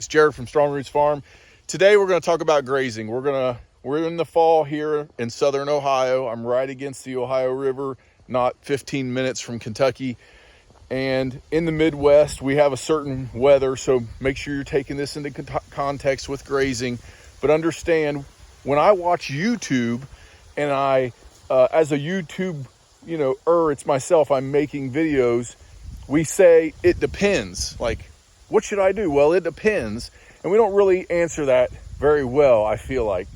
It's Jared from Strong Roots Farm. Today we're going to talk about grazing. We're in the fall here in southern Ohio. I'm right against the Ohio River, not 15 minutes from Kentucky. And in the Midwest, we have a certain weather, so make sure you're taking this into context with grazing. But understand, when I watch YouTube and as a YouTube, it's myself, I'm making videos, we say it depends. Like, what should I do? Well, it depends. And we don't really answer that very well, I feel like.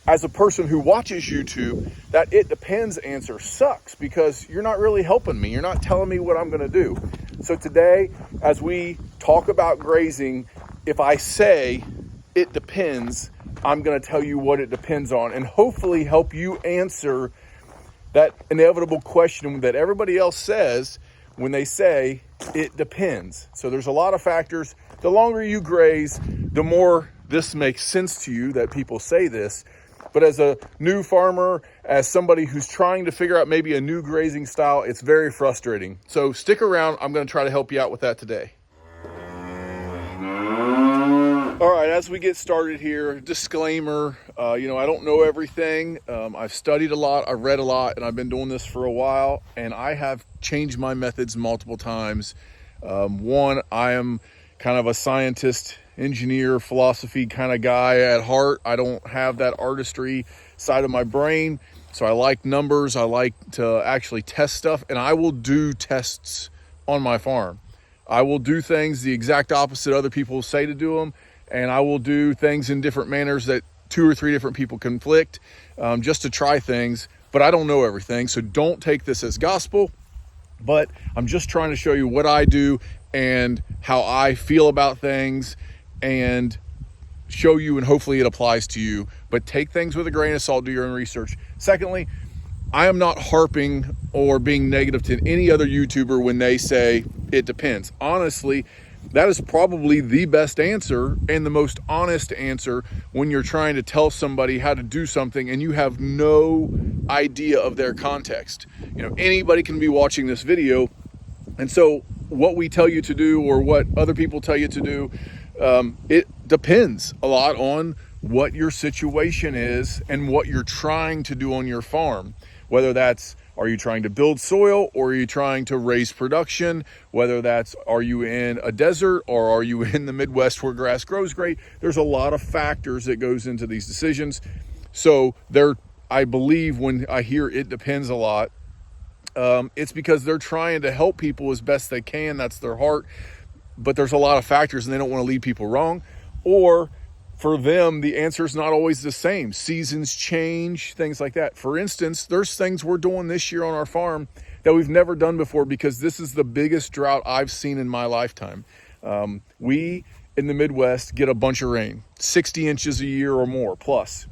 As a person who watches YouTube, that it depends answer sucks because you're not really helping me. You're not telling me what I'm going to do. So today, as we talk about grazing, if I say it depends, I'm going to tell you what it depends on and hopefully help you answer that inevitable question that everybody else says when they say it depends. So there's a lot of factors. The longer you graze, the more this makes sense to you that people say this. But as a new farmer, as somebody who's trying to figure out maybe a new grazing style, it's very frustrating. So stick around. I'm going to try to help you out with that today. All right, as we get started here, disclaimer, I don't know everything. I've studied a lot, I've read a lot, and I've been doing this for a while, and I have changed my methods multiple times. One, I am kind of a scientist, engineer, philosophy kind of guy at heart. I don't have that artistry side of my brain, so I like numbers. I like to actually test stuff, and I will do tests on my farm. I will do things the exact opposite other people say to do them, and I will do things in different manners that 2 or 3 different people conflict, just to try things. But I don't know everything, so don't take this as gospel. But I'm just trying to show you what I do and how I feel about things and show you, and hopefully it applies to you. But take things with a grain of salt, do your own research. Secondly, I am not harping or being negative to any other YouTuber when they say it depends. Honestly, that is probably the best answer and the most honest answer when you're trying to tell somebody how to do something and you have no idea of their context. Anybody can be watching this video, and so what we tell you to do or what other people tell you to do, it depends a lot on what your situation is and what you're trying to do on your farm. Whether that's, are you trying to build soil or are you trying to raise production? Whether that's, are you in a desert or are you in the Midwest where grass grows great? There's a lot of factors that goes into these decisions. So I believe when I hear it depends a lot, it's because they're trying to help people as best they can. That's their heart. But there's a lot of factors and they don't want to lead people wrong. Or for them, the answer is not always the same. Seasons change, things like that. For instance, there's things we're doing this year on our farm that we've never done before because this is the biggest drought I've seen in my lifetime. We in the Midwest get a bunch of rain, 60 inches a year or more plus.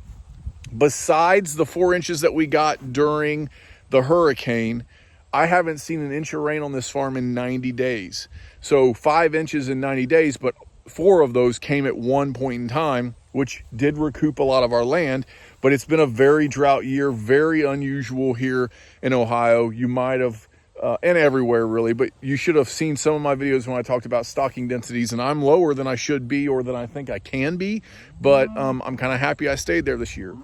Besides the 4 inches that we got during the hurricane, I haven't seen an inch of rain on this farm in 90 days. So 5 inches in 90 days, but 4 of those came at one point in time, which did recoup a lot of our land. But it's been a very drought year, very unusual here in Ohio. You might have, and everywhere really, but you should have seen some of my videos when I talked about stocking densities, and I'm lower than I should be or than I think I can be, but I'm kind of happy I stayed there this year.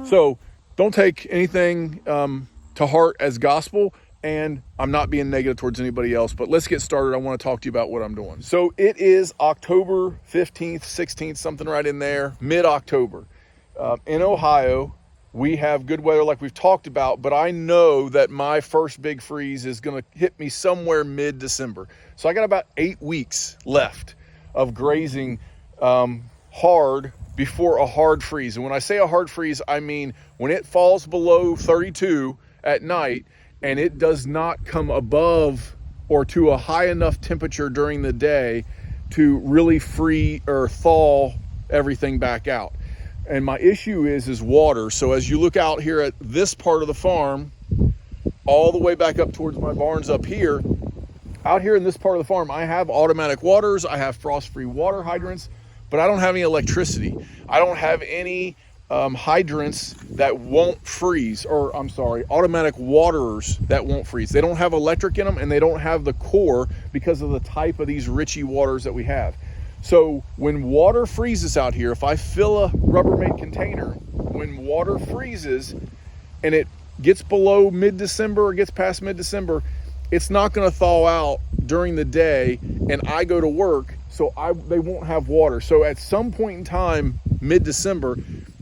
So don't take anything to heart as gospel. And I'm not being negative towards anybody else, but let's get started. I want to talk to you about what I'm doing. So it is October 15th, 16th, something right in there, mid-October. In Ohio, we have good weather like we've talked about, but I know that my first big freeze is going to hit me somewhere mid-December. So I got about 8 weeks left of grazing hard before a hard freeze. And when I say a hard freeze, I mean when it falls below 32 at night, and it does not come above or to a high enough temperature during the day to really free or thaw everything back out. And my issue is water. So as you look out here at this part of the farm, all the way back up towards my barns up here, out here in this part of the farm, I have automatic waters, I have frost-free water hydrants, but I don't have any electricity. I don't have any hydrants that won't freeze, or I'm sorry, automatic waterers that won't freeze. They don't have electric in them, and they don't have the core because of the type of these Ritchie waters that we have. So when water freezes out here, if I fill a Rubbermaid container, when water freezes and it gets below mid-December or gets past mid-December, it's not going to thaw out during the day and I go to work, so they won't have water. So at some point in time, mid-December,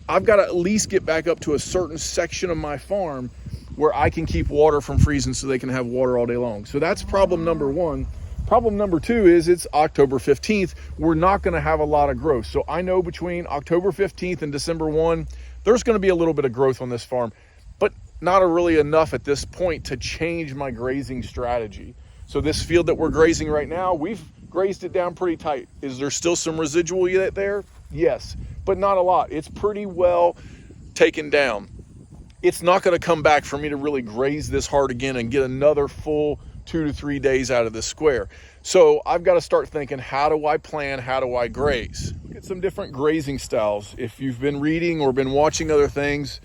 I've got to at least get back up to a certain section of my farm where I can keep water from freezing so they can have water all day long. So that's problem number one. Problem number two is it's October 15th. We're not going to have a lot of growth. So I know between October 15th and December 1, there's going to be a little bit of growth on this farm, but not really enough at this point to change my grazing strategy. So this field that we're grazing right now, we've grazed it down pretty tight. Is there still some residual yet there? Yes, but not a lot. It's pretty well taken down. It's not going to come back for me to really graze this hard again and get another full 2 to 3 days out of this square. So I've got to start thinking, how do I plan? How do I graze? Look at some different grazing styles. If you've been reading or been watching other things,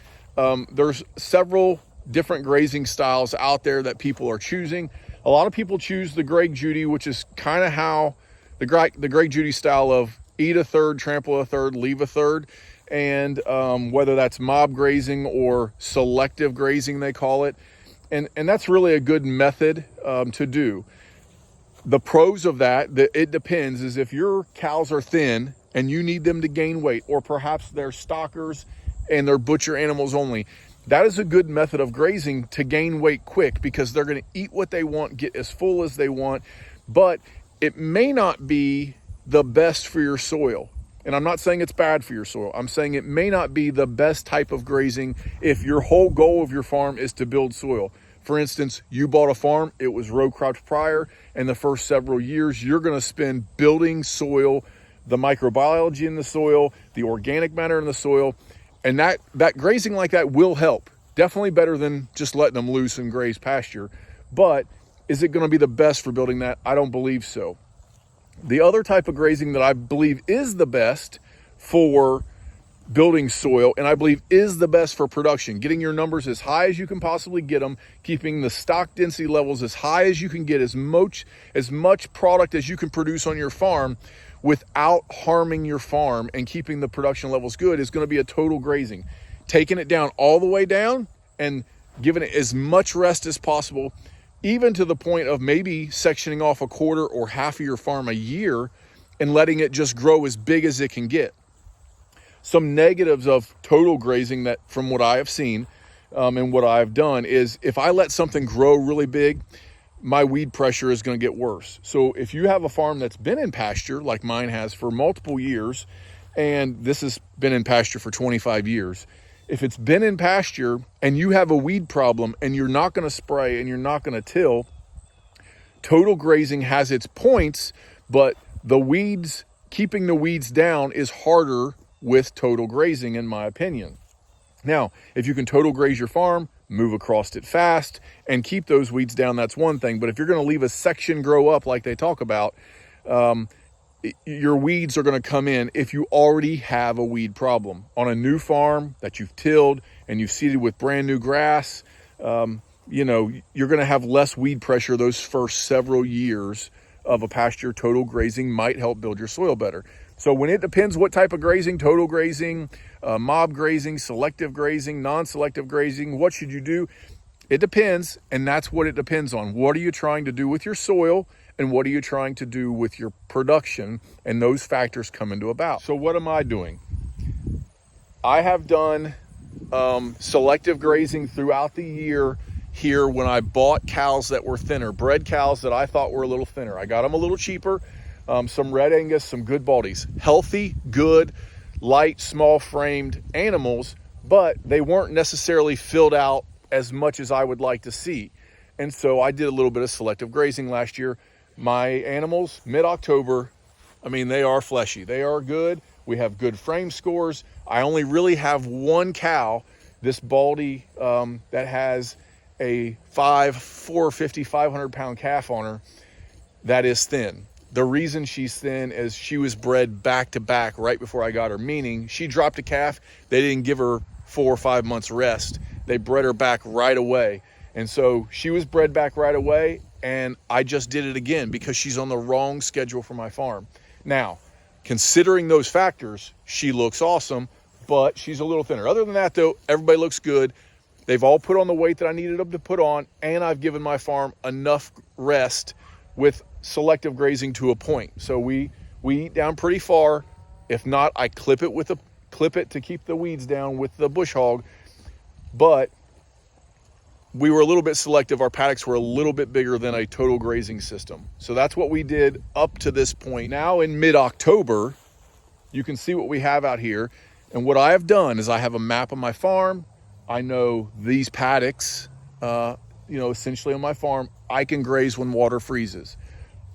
there's several different grazing styles out there that people are choosing. A lot of people choose the Greg Judy, which is kind of how the Greg Judy style of eat a third, trample a third, leave a third. And whether that's mob grazing or selective grazing, they call it. And that's really a good method to do. The pros of that, it depends, is if your cows are thin and you need them to gain weight, or perhaps they're stockers and they're butcher animals only, that is a good method of grazing to gain weight quick, because they're going to eat what they want, get as full as they want, but it may not be the best for your soil. And I'm not saying it's bad for your soil. I'm saying it may not be the best type of grazing if your whole goal of your farm is to build soil. For instance, you bought a farm, it was row cropped prior, and the first several years you're going to spend building soil, the microbiology in the soil, the organic matter in the soil, and that grazing like that will help. Definitely better than just letting them loose and graze pasture. But is it going to be the best for building that? I don't believe so. The other type of grazing that I believe is the best for building soil, and I believe is the best for production, getting your numbers as high as you can possibly get them, keeping the stock density levels as high as you can get, as much product as you can produce on your farm without harming your farm, and keeping the production levels good, is going to be a total grazing. Taking it down all the way down and giving it as much rest as possible, even to the point of maybe sectioning off a quarter or half of your farm a year and letting it just grow as big as it can get. Some negatives of total grazing, that from what I have seen and what I've done, is if I let something grow really big, my weed pressure is going to get worse. So if you have a farm that's been in pasture, like mine has for multiple years, and this has been in pasture for 25 years, if it's been in pasture and you have a weed problem and you're not going to spray and you're not going to till, total grazing has its points, but keeping the weeds down is harder with total grazing, in my opinion. Now, if you can total graze your farm, move across it fast and keep those weeds down, that's one thing. But if you're going to leave a section grow up like they talk about, your weeds are going to come in if you already have a weed problem. On a new farm that you've tilled and you've seeded with brand new grass, you're going to have less weed pressure those first several years of a pasture. Total grazing might help build your soil better. So when it depends what type of grazing, total grazing, mob grazing, selective grazing, non-selective grazing, what should you do? It depends, and that's what it depends on. What are you trying to do with your soil, and what are you trying to do with your production? And those factors come into about. So what am I doing? I have done selective grazing throughout the year here when I bought cows that were thinner, bred cows that I thought were a little thinner. I got them a little cheaper. Some Red Angus, some good Baldies, healthy, good, light, small framed animals, but they weren't necessarily filled out as much as I would like to see. And so I did a little bit of selective grazing last year. My animals, mid-October, they are fleshy. They are good. We have good frame scores. I only really have one cow, this Baldy, that has a 450, 500 pound calf on her that is thin. The reason she's thin is she was bred back to back right before I got her, meaning she dropped a calf. They didn't give her 4 or 5 months rest. They bred her back right away. And so she was bred back right away, and I just did it again because she's on the wrong schedule for my farm. Now, considering those factors, she looks awesome, but she's a little thinner. Other than that though, everybody looks good. They've all put on the weight that I needed them to put on, and I've given my farm enough rest with selective grazing to a point. So we eat down pretty far. If not, I clip it to keep the weeds down with the bush hog. But we were a little bit selective. Our paddocks were a little bit bigger than a total grazing system. So that's what we did up to this point. Now in mid-October, you can see what we have out here. And what I have done is I have a map of my farm. I know these paddocks, essentially on my farm, I can graze when water freezes.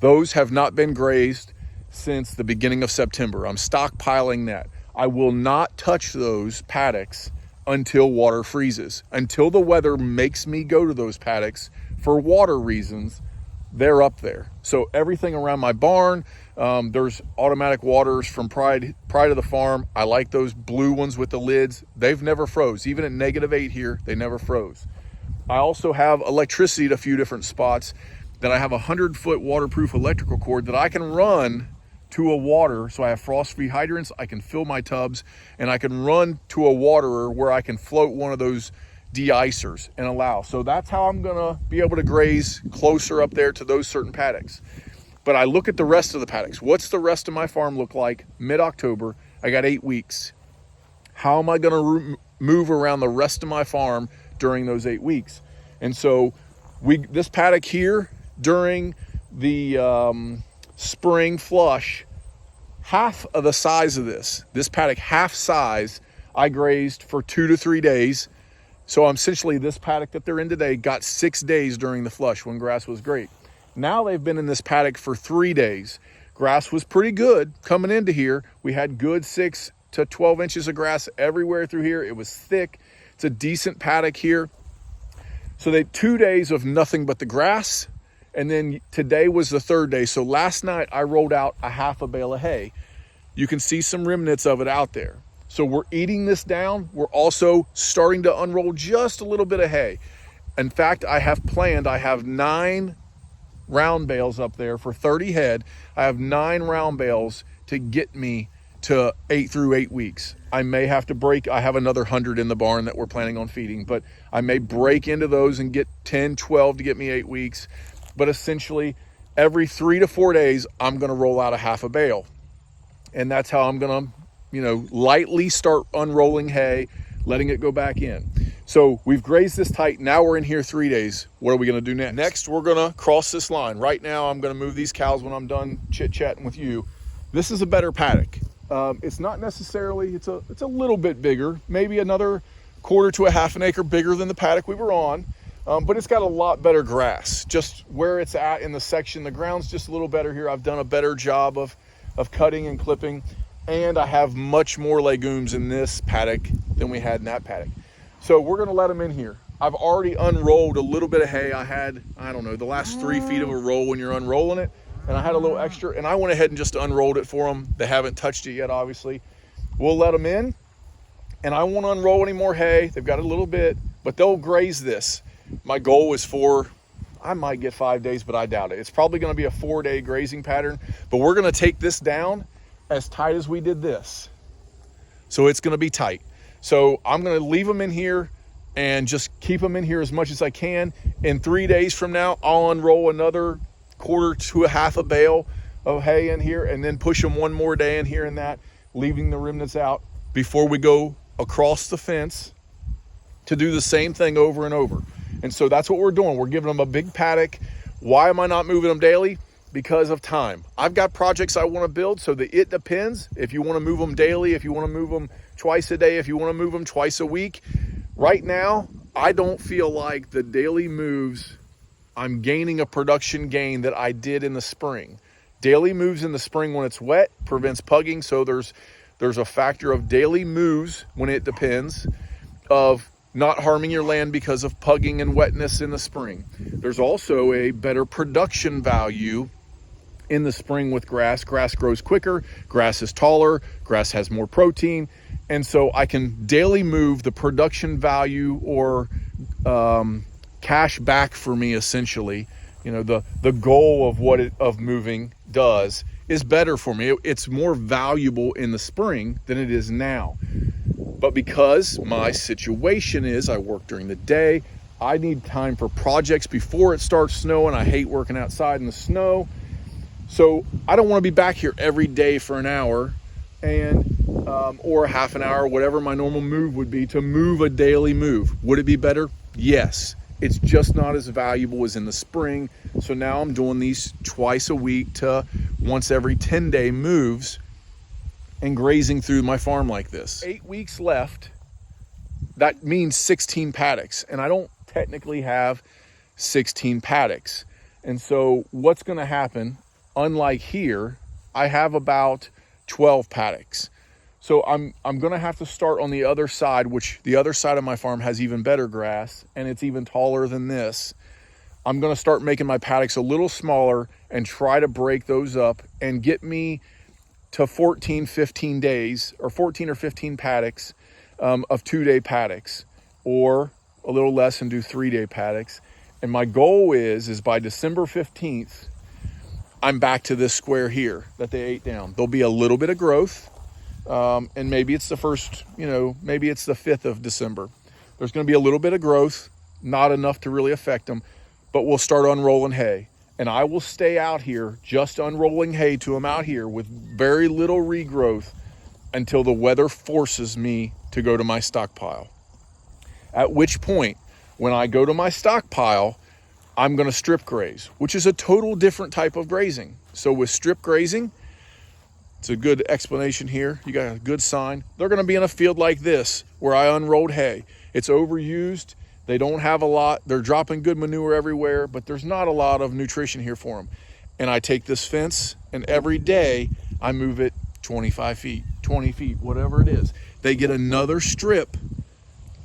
Those have not been grazed since the beginning of September. I'm stockpiling that. I will not touch those paddocks until water freezes. Until the weather makes me go to those paddocks for water reasons, they're up there. So everything around my barn, there's automatic waters from Pride of the Farm. I like those blue ones with the lids. They've never froze. Even at -8 here, they never froze. I also have electricity at a few different spots that I have 100-foot waterproof electrical cord that I can run to a water. So I have frost-free hydrants. I can fill my tubs, and I can run to a waterer where I can float one of those de-icers and allow. So that's how I'm gonna be able to graze closer up there to those certain paddocks. But I look at the rest of the paddocks. What's the rest of my farm look like mid-October? I got 8 weeks. How am I gonna move around the rest of my farm during those 8 weeks? And so this paddock here during the spring flush, half of the size of this paddock, half size, I grazed for 2 to 3 days. So essentially this paddock that they're in today got 6 days during the flush when grass was great. Now they've been in this paddock for 3 days. Grass was pretty good coming into here. We had good 6 to 12 inches of grass everywhere through here. It was thick. It's a decent paddock here. So they had 2 days of nothing but the grass. And then today was the 3rd day. So last night I rolled out a half a bale of hay. You can see some remnants of it out there. So we're eating this down. We're also starting to unroll just a little bit of hay. In fact, I have 9 round bales up there for 30 head. I have 9 round bales to get me to 8 weeks. I may have to break. I have another 100 in the barn that we're planning on feeding, but I may break into those and get 10, 12 to get me 8 weeks. But essentially every 3 to 4 days, I'm going to roll out a half a bale. And that's how I'm going to, lightly start unrolling hay, letting it go back in. So we've grazed this tight. Now we're in here 3 days. What are we going to do next? Next, we're going to cross this line. Right now, I'm going to move these cows when I'm done chit-chatting with you. This is a better paddock. It's not necessarily, it's a little bit bigger, maybe another 1/4 to a half an acre bigger than the paddock we were on. But it's got a lot better grass. Just where it's at in the section, the ground's just a little better here. I've done a better job of cutting and clipping, and I have much more legumes in this paddock than we had in that paddock. So we're gonna let them in here. I've already unrolled a little bit of hay. I had, I don't know, the last 3 feet of a roll when you're unrolling it, and I had a little extra, and I went ahead and just unrolled it for them. They haven't touched it yet, obviously. We'll let them in, and I won't unroll any more hay. They've got a little bit, but they'll graze this. My goal is I might get 5 days, but I doubt it. It's probably going to be a 4-day grazing pattern, but we're going to take this down as tight as we did this. So it's going to be tight. So I'm going to leave them in here and just keep them in here as much as I can. In 3 days from now, I'll unroll another 1/4 to a half a bale of hay in here, and then push them 1 more day in here and that, leaving the remnants out before we go across the fence to do the same thing over and over. And so that's what we're doing. We're giving them a big paddock. Why am I not moving them daily? Because of time. I've got projects I want to build, so it depends. If you want to move them daily, if you want to move them twice a day, if you want to move them twice a week. Right now, I don't feel like the daily moves, I'm gaining a production gain that I did in the spring. Daily moves in the spring when it's wet prevents pugging, so there's a factor of daily moves when it depends, of not harming your land because of pugging and wetness in the spring. There's also a better production value in the spring with grass. Grass grows quicker, grass is taller, grass has more protein, and so I can daily move the production value or cash back for me, essentially. The goal of moving does is better for me. It's more valuable in the spring than it is now. But because my situation is I work during the day, I need time for projects before it starts snowing. I hate working outside in the snow. So I don't want to be back here every day for an hour or a half an hour, whatever my normal move would be to move a daily move. Would it be better? Yes. It's just not as valuable as in the spring. So now I'm doing these twice a week to once every 10-day moves and grazing through my farm like this. 8 weeks left. That means 16 paddocks. And I don't technically have 16 paddocks. And so what's going to happen, unlike here, I have about 12 paddocks. So I'm going to have to start on the other side, which the other side of my farm has even better grass and it's even taller than this. I'm going to start making my paddocks a little smaller and try to break those up and get me to 14, 15 days or 14 or 15 paddocks of 2-day paddocks, or a little less and do 3-day paddocks. And my goal is by December 15th, I'm back to this square here that they ate down. There'll be a little bit of growth. And maybe it's the first, maybe it's the 5th of December. There's going to be a little bit of growth, not enough to really affect them, but we'll start unrolling hay. And I will stay out here just unrolling hay to them out here with very little regrowth until the weather forces me to go to my stockpile. At which point, when I go to my stockpile, I'm going to strip graze, which is a total different type of grazing. So with strip grazing, it's a good explanation here. You got a good sign. They're going to be in a field like this where I unrolled hay. It's overused. They don't have a lot. They're dropping good manure everywhere, but there's not a lot of nutrition here for them. And I take this fence and every day I move it 25 feet, 20 feet, whatever it is. They get another strip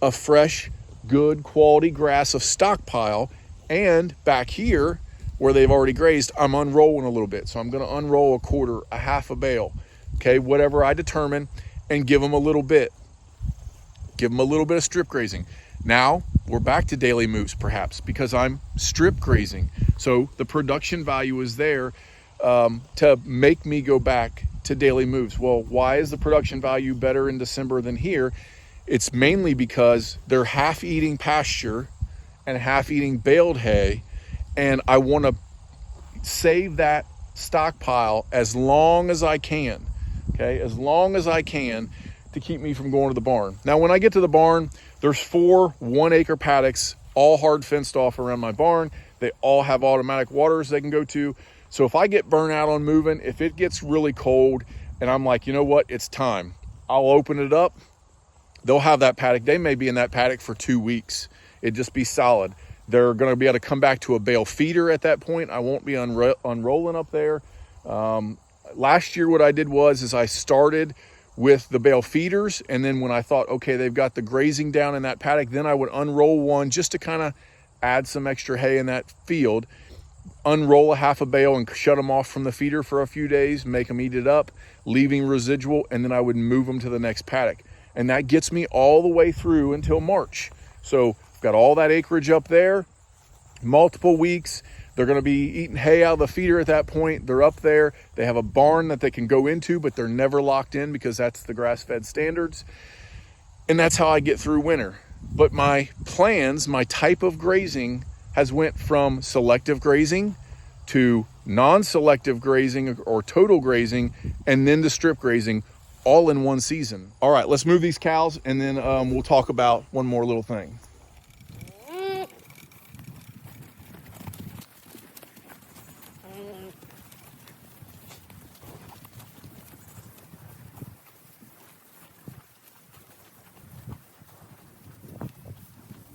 of fresh, good quality grass of stockpile. And back here, where they've already grazed, I'm unrolling a little bit. So I'm going to unroll a quarter, a half a bale, okay, whatever I determine, and give them a little bit. Give them a little bit of strip grazing. Now we're back to daily moves perhaps because I'm strip grazing. So the production value is there to make me go back to daily moves. Well, why is the production value better in December than here? It's mainly because they're half eating pasture and half eating baled hay. And I want to save that stockpile as long as I can, okay? As long as I can to keep me from going to the barn. Now, when I get to the barn, there's 4 1-acre paddocks, all hard fenced off around my barn. They all have automatic waters they can go to. So if I get burnt out on moving, if it gets really cold and I'm like, you know what, it's time, I'll open it up. They'll have that paddock. They may be in that paddock for 2 weeks. It'd just be solid. They're going to be able to come back to a bale feeder at that point. I won't be unrolling up there. Last year, what I did was I started with the bale feeders. And then when I thought, okay, they've got the grazing down in that paddock, then I would unroll one just to kind of add some extra hay in that field, unroll a half a bale and shut them off from the feeder for a few days, make them eat it up, leaving residual. And then I would move them to the next paddock. And that gets me all the way through until March. So got all that acreage up there, multiple weeks. They're going to be eating hay out of the feeder at that point. They're up there. They have a barn that they can go into, but they're never locked in because that's the grass-fed standards. And that's how I get through winter. But my plans, my type of grazing has went from selective grazing to non-selective grazing or total grazing, and then to strip grazing, all in one season. All right, let's move these cows and then we'll talk about one more little thing.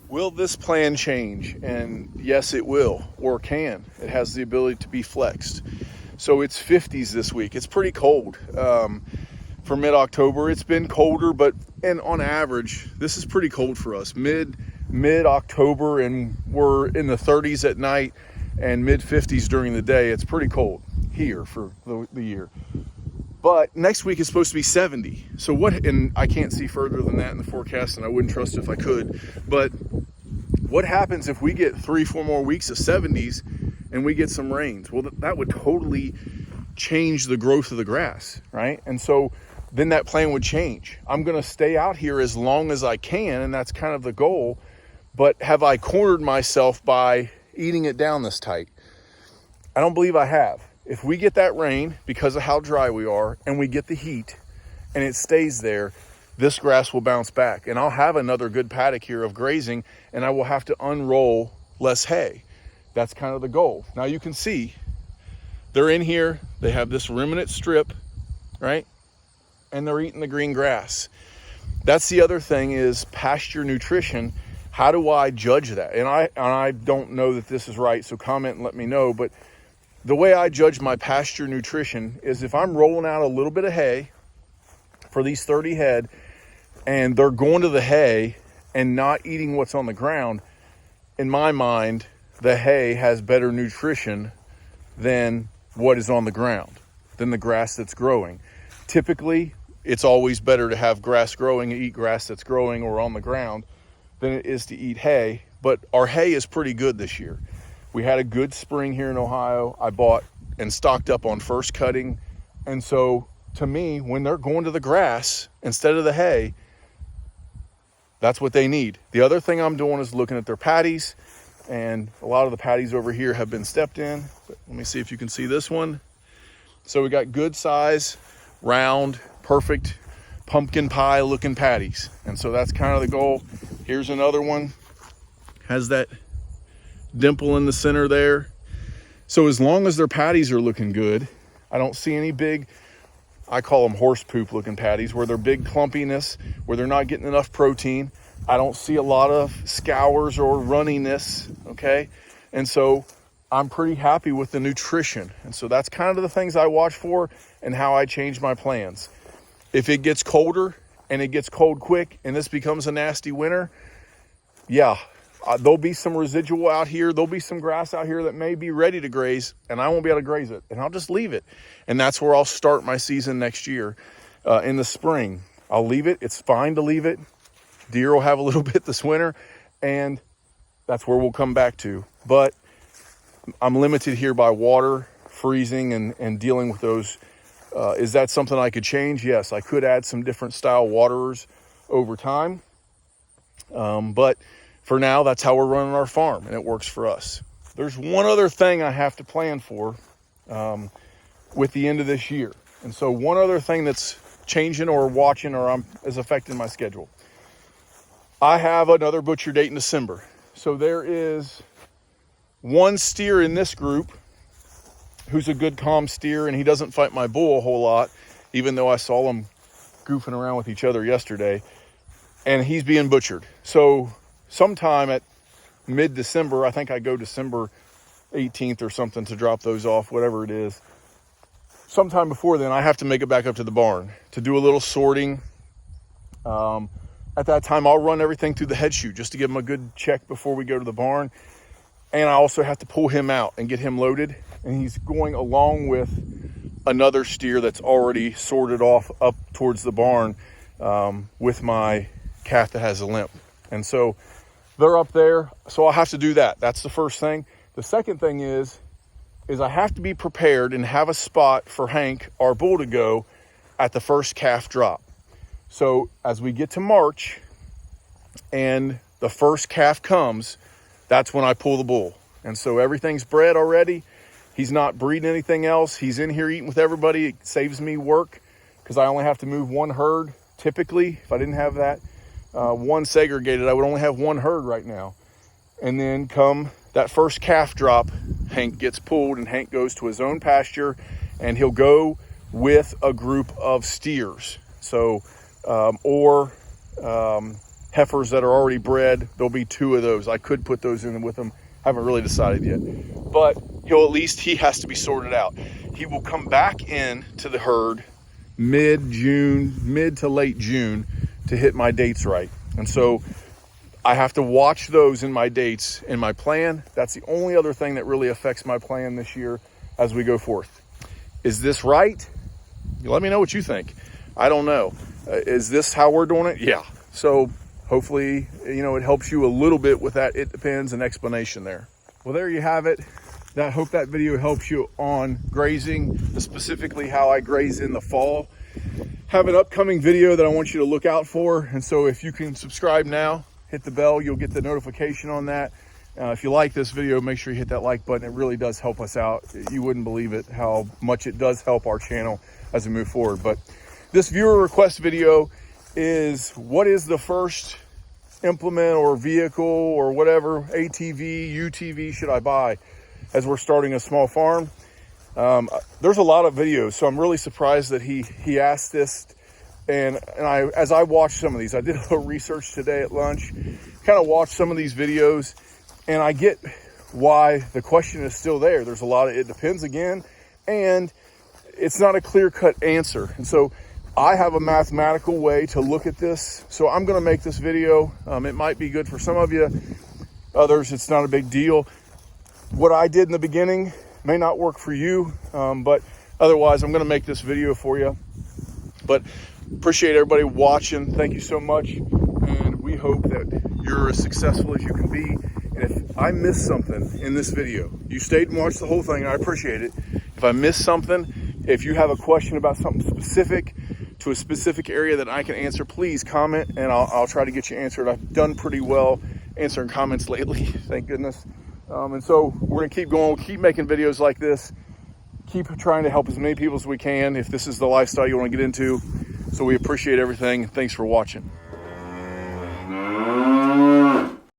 Will this plan change? And yes, it will, or can. It has the ability to be flexed. So it's 50s this week. It's pretty cold. For mid-October, it's been colder, and on average, this is pretty cold for us. Mid-October, and we're in the 30s at night and mid-50s during the day. It's pretty cold here for the year. But next week is supposed to be 70. So and I can't see further than that in the forecast, and I wouldn't trust it if I could. But what happens if we get 3-4 more weeks of 70s and we get some rains? Well, that would totally change the growth of the grass, right? And so then that plan would change. I'm going to stay out here as long as I can, and that's kind of the goal. But have I cornered myself by eating it down this tight? I don't believe I have. If we get that rain, because of how dry we are, and we get the heat, and it stays there, this grass will bounce back. And I'll have another good paddock here of grazing, and I will have to unroll less hay. That's kind of the goal. Now you can see, they're in here, they have this ruminant strip, right? And they're eating the green grass. That's the other thing, is pasture nutrition. How do I judge that? And I don't know that this is right, so comment and let me know. But the way I judge my pasture nutrition is if I'm rolling out a little bit of hay for these 30 head, and they're going to the hay and not eating what's on the ground, in my mind, the hay has better nutrition than what is on the ground, than the grass that's growing. Typically, it's always better to have grass growing and eat grass that's growing or on the ground than it is to eat hay. But our hay is pretty good this year. We had a good spring here in Ohio. I bought and stocked up on first cutting. And so to me, when they're going to the grass instead of the hay, that's what they need. The other thing I'm doing is looking at their patties, and a lot of the patties over here have been stepped in. But let me see if you can see this one. So we got good size, round, perfect pumpkin pie looking patties. And so that's kind of the goal. Here's another one, has that dimple in the center there. So as long as their patties are looking good, I don't see any big, I call them horse poop looking patties, where they're big clumpiness, where they're not getting enough protein. I don't see a lot of scours or runniness, okay? And so I'm pretty happy with the nutrition. And so that's kind of the things I watch for and how I change my plans. If it gets colder and it gets cold quick and this becomes a nasty winter, yeah, there'll be some residual out here. There'll be some grass out here that may be ready to graze, and I won't be able to graze it, and I'll just leave it. And that's where I'll start my season next year in the spring. I'll leave it. It's fine to leave it. Deer will have a little bit this winter, and that's where we'll come back to. But I'm limited here by water, freezing, and dealing with those. Is that something I could change? Yes, I could add some different style waterers over time. But for now, that's how we're running our farm, and it works for us. There's one other thing I have to plan for with the end of this year. And so one other thing that's changing or watching or is affecting my schedule. I have another butcher date in December. So there is one steer in this group who's a good calm steer, and he doesn't fight my bull a whole lot, even though I saw them goofing around with each other yesterday, and he's being butchered. So sometime at mid-December, I think I go December 18th or something to drop those off, whatever it is. Sometime before then, I have to make it back up to the barn to do a little sorting. At that time, I'll run everything through the head chute just to give him a good check before we go to the barn. And I also have to pull him out and get him loaded. And he's going along with another steer that's already sorted off up towards the barn with my calf that has a limp. And so they're up there. So I'll have to do that. That's the first thing. The second thing is I have to be prepared and have a spot for Hank, our bull, to go at the first calf drop. So as we get to March and the first calf comes, that's when I pull the bull. And so everything's bred already. He's not breeding anything else. He's in here eating with everybody. It saves me work because I only have to move one herd. Typically, if I didn't have that one segregated, I would only have one herd right now. And then come that first calf drop, Hank gets pulled and Hank goes to his own pasture, and he'll go with a group of steers. So, heifers that are already bred. There'll be two of those. I could put those in with him. Haven't really decided yet. But he has to be sorted out. He will come back in to the herd mid to late June to hit my dates right. And so I have to watch those in my dates in my plan. That's the only other thing that really affects my plan this year as we go forth. Is this right? Let me know what you think. I don't know. Is this how we're doing it? Yeah. So hopefully, it helps you a little bit with that. It depends, an explanation there. Well, there you have it. I hope that video helps you on grazing, specifically how I graze in the fall. Have an upcoming video that I want you to look out for. And so if you can subscribe now, hit the bell, you'll get the notification on that. If you like this video, make sure you hit that like button. It really does help us out. You wouldn't believe it, how much it does help our channel as we move forward. But this viewer request video is, what is the first implement or vehicle or whatever, ATV, UTV, should I buy as we're starting a small farm? There's a lot of videos, so I'm really surprised that he asked this. And as I watched some of these, I did a little research today at lunch, kind of watched some of these videos, and I get why the question is still there. There's a lot of it depends again, and it's not a clear-cut answer. And so I have a mathematical way to look at this. So I'm going to make this video. It might be good for some of you. Others, it's not a big deal. What I did in the beginning may not work for you, but otherwise I'm going to make this video for you. But appreciate everybody watching. Thank you so much. And we hope that you're as successful as you can be. And if I missed something in this video, you stayed and watched the whole thing, I appreciate it. If I missed something, if you have a question about something specific to a specific area that I can answer, please comment and I'll try to get you answered. I've done pretty well answering comments lately, thank goodness. And so we're gonna keep going, keep making videos like this, keep trying to help as many people as we can if this is the lifestyle you wanna get into. So we appreciate everything. Thanks for watching.